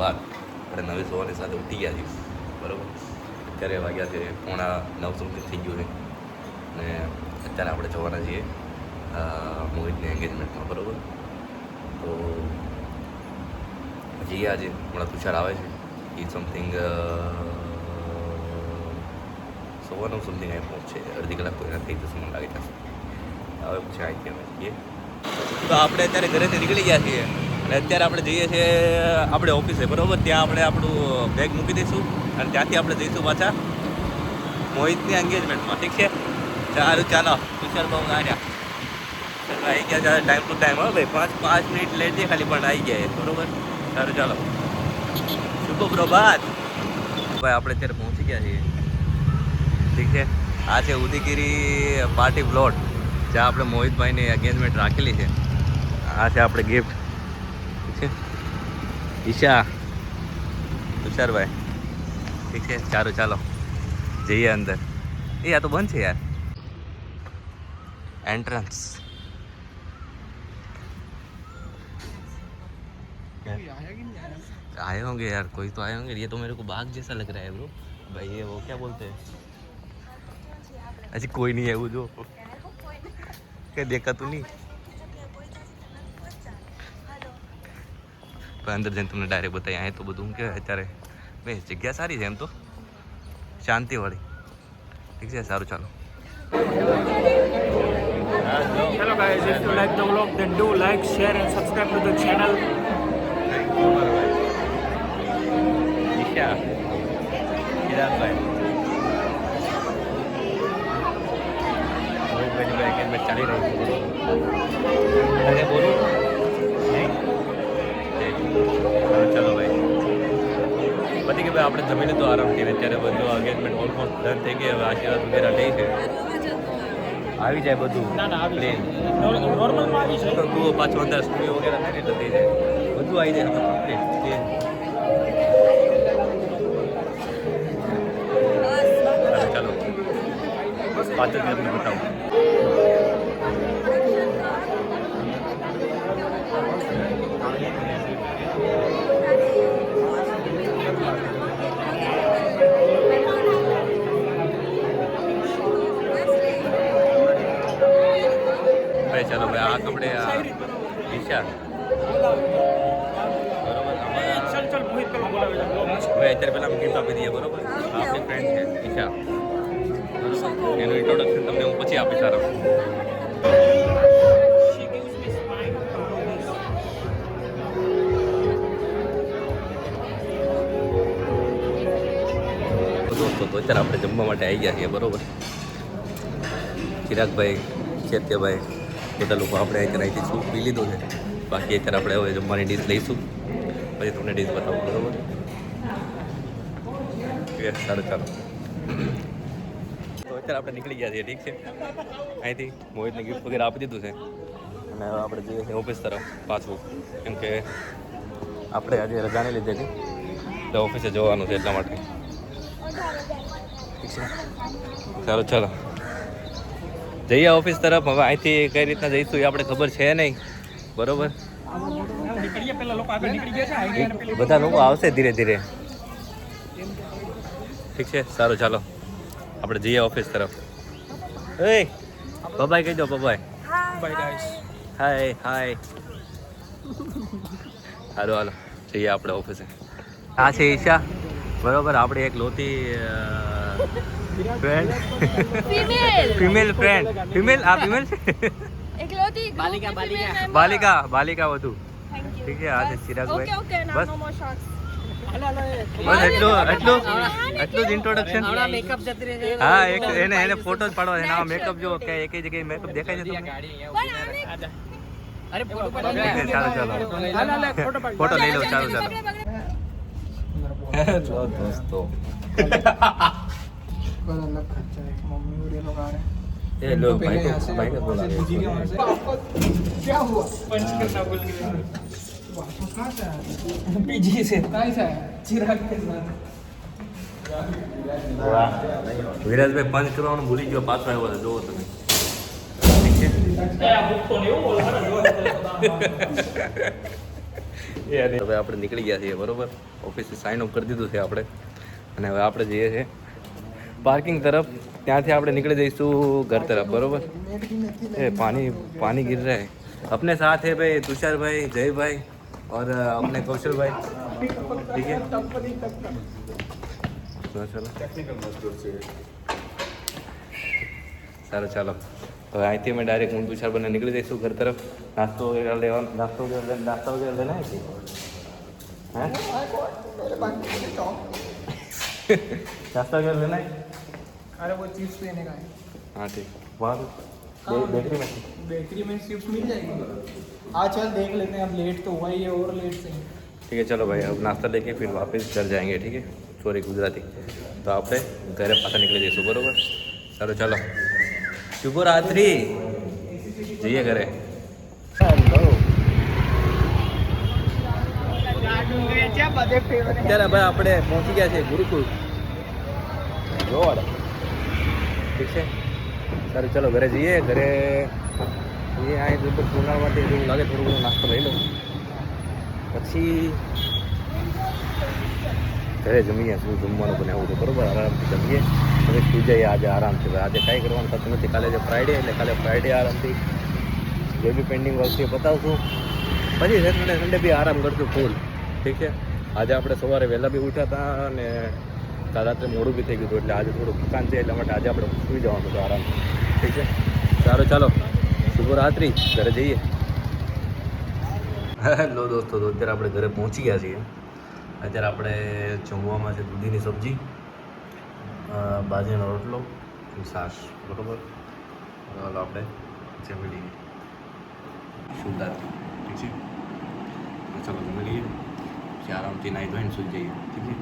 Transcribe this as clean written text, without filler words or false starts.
બાદ આપણે નવી સવારની સાથે ઉઠી ગયા છીએ બરાબર. અત્યારે વાગ્યા છે 8:30 સમથિંગ થઈ ગયું છે અને અત્યારે આપણે જવાના છીએ મોહિતની એન્ગેજમેન્ટમાં બરાબર. તો હજી આજે હમણાં તુષાર આવે છે એ સમથિંગ 9:15 સમથિંગ અહીં પહોંચશે. અડધી કલાક તો એના થઈ જશે મને લાગે છે. હવે પછી અહીંથી અમે જઈએ. તો આપણે અત્યારે ઘરેથી નીકળી ગયા છીએ અને અત્યારે આપણે જઈએ છીએ આપણે ઓફિસે બરાબર. ત્યાં આપણે આપણું બેગ મૂકી દઈશું અને ત્યાંથી આપણે જઈશું પાછા મોહિતની એન્ગેજમેન્ટમાં. ઠીક છે, સારું ચાલો. તુષાર બહુ આવ્યા આવી ગયા ટાઈમ ટુ ટાઈમ. હો ભાઈ 5 મિનિટ લેટ છે ખાલી પણ આવી ગયા બરાબર. સારું ચાલો, શુભ પ્રભાત. ભાઈ આપણે અત્યારે પહોંચી ગયા છીએ. ઠીક છે, આ છે ઉદયગીરી પાર્ટી પ્લોટ જ્યાં આપણે મોહિતભાઈની એન્ગેજમેન્ટ રાખેલી છે. આ છે આપણે ગિફ્ટ. ઠીક છે, ઈશા તુષારભાઈ. ઠીક છે, સારું ચાલો જઈએ અંદર. એ આ તો બંધ છે યાર एंट्रेंस. आए होंगे यार, कोई तो आए होंगे. ये तो मेरे को बाघ जैसा लग रहा है ब्रो. भाई ये वो क्या बोलते हैं? अच्छा कोई नहीं है वो जो क्या देखा तू नहीं પણ અંદર જઈને તમને ડાયરેક્ટ બતાવી. અહીં તો બધું કે અત્યારે ભાઈ જગ્યા સારી છે એમ તો, શાંતિવાળી. ઠીક છે, સારું ચાલો. Hello guys, if you like the vlog then do like, share and subscribe to the channel. Isha Chiragbhai મોહિતભાઈની એન્ગેજમેન્ટ ચાલી રહી છે. બોલું નહીં? ચાલો ભાઈ પતી કે ભાઈ આપણે જમી લીધું આરામથી. અત્યારે બધું એન્ગેજમેન્ટ ઓલમોસ્ટ ડન થઈ ગઈ. હવે આશીર્વાદ વગેરે લઈ છે આવી જાય બધું પ્લેન નોર્મલમાં આવી છે. તો તું પાછું અંદર સ્ટુડિયો વગેરે નહીં એટલે થઈ જાય બધું આવી જાય કમ્પ્લીટ. ચાલો પાછળ તમને બતાવું. ચાલો ભાઈ આ કપડે ઈશા બરોબર. ભાઈ અત્યારે પહેલાં ગિફ્ટ આપી દઈએ બરોબર. આપણી ફ્રેન્ડ છે ઈશા બરોબર. એનું ઇન્ટ્રોડક્શન તમને હું પછી આપીશ. સારું દોસ્તો તો અત્યારે આપણે જમવા માટે આવી ગયા છીએ બરોબર. ચિરાગભાઈ, ચૈત્યભાઈ બધા લોકો આપણે અહીંથી સૂપ પી લીધું છે. બાકી અત્યારે આપણે હવે જમવાની ડીશ લઈશું પછી તમને ડીશ બતાવું બરાબર. સારું ચાલો. તો અત્યારે આપણે નીકળી ગયા છીએ. ઠીક છે, અહીંથી મોહિતને ગિફ્ટ વગેરે આપી દીધું છે અને હવે આપણે જઈએ છીએ ઓફિસ તરફ પાછું. કેમ કે આપણે આજે રજાને લીધેલી એટલે ઓફિસે જવાનું છે એટલા માટે. ઠીક છે, સારું ચાલો જઈએ ઓફિસ તરફ. હવે અહીંથી કઈ રીતના જઈશું એ આપણે ખબર છે નહીં બરોબર. બધા લોકો આવશે ધીરે ધીરે. ઠીક છે, સારું ચાલો આપણે જઈએ ઓફિસ તરફ. એ બબાય કહી દો. Bye-bye Bye guys. હાય હાય. હાલો હાલો જઈએ આપણે ઓફિસે. આ છે ઈશા બરોબર. આપણે એક લોતી ફ્રેન્ડ ફિમેલ ફ્રેન્ડ ફિમેલ આ ફિમેલ છે એકલોતી બાલિકા બાલિકા બાલિકા વધુ. ઠીક છે, આ છે ચિરાગભાઈ. બસ બસ એટલું જ ઇન્ટ્રોડક્શન. હા એક એને ફોટો જ પાડવા છે. આ મેકઅપ જો કે એક જગ્યાએ મેકઅપ દેખાય છે તમને? અરે ચાલો ચાલો ફોટો લઈ લો. ચાલો ચાલો હેલો દોસ્તો. ये लो भाई को बोला क्या हुआ पंच करना भूल गया पीजी से चिराग के साथ. વિરાજભાઈ પંચ કરવાનું ભૂલી ગયો, પાછો આવ્યો છે. જોવો તમે. ઠીક છે, હવે આપણે નીકળી ગયા છીએ બરોબર. ઓફિસે સાઇન ઓફ કરી દીધું છે આપણે અને હવે આપણે જઈએ છીએ પાર્કિંગ તરફ. ત્યાંથી આપણે નીકળી જઈશું ઘર તરફ બરોબર. એ पानी गिर रहा है. अपने साथ है भाई तुषार भाई, जय भाई और अपने कौशल भाई. ठीक है तो चलो સારું ચાલો હવે અહીંથી અમે ડાયરેક્ટ હું તુષાર બંને નીકળી જઈશું ઘર તરફ. નાસ્તો વગેરે લેવા નાસ્તો વગેરે લેના है कि हैं नाश्ता वगैरह लेना है. अरे वो चिप्स लेने का है हाँ ठीक वहाँ बेकरी में. बेकरी में चिप्स मिल जाएगी. आज चल देख लेते हैं, अब लेट तो हुआ ही है और लेट से. ठीक है चलो भाई अब नाश्ता लेके फिर वापस घर जाएंगे. ठीक है सॉरी गुजराती. तो આપણે ઘરે પાછા નીકળી જઈશું બરોબર. ચાલો ચાલો શુભરાત્રિ. જઈએ ઘરે. અત્યારે ભાઈ આપણે પહોંચી ગયા છે ગુરુકુળ રોડ. ઠીક છે સારું ચલો ઘરે જઈએ. ઘરે એ અહીં દૂર પૂર્ણ માટે એવું લાગે થોડું ઘણું નાસ્તો લઈ લો પછી ઘરે જમીએ. શું જમવાનું બનાવવું છે બરોબર. આરામથી જમીએ હવે સુઈ જઈએ આજે આરામથી. આજે કાંઈ કરવાનું થતું નથી. કાલે જે ફ્રાઈડે એટલે કાલે ફ્રાઈડે આરામથી જે બી પેન્ડિંગ વર્ક છે પતાવશું. પછી સેટરડે સન્ડે બી આરામ કરશું ફૂલ. ઠીક છે આજે આપણે સવારે વહેલા બી ઉઠ્યા હતા અને કાલ રાત્રે મોડું બી થઈ ગયું હતું એટલે આજે થોડું દુકાન છે એટલા માટે આજે આપણે સુઈ જવાનું હતું આરામ. ઠીક છે સારું ચાલો શુભરાત્રિ. ઘરે જઈએ. હેલો દોસ્તો તો અત્યારે આપણે ઘરે પહોંચી ગયા છીએ. અત્યારે આપણે જમવામાં છે દૂધીની સબ્જી, બાજરીનો રોટલો, છાશ બરોબર. ચાલો આપણે જમી લઈએ. શુભરાત્રિ. ઠીક છે ચાલો જમી લઈએ પછી આરામથી નાહી ધોઈને સૂઈ જઈએ. ઠીક છે.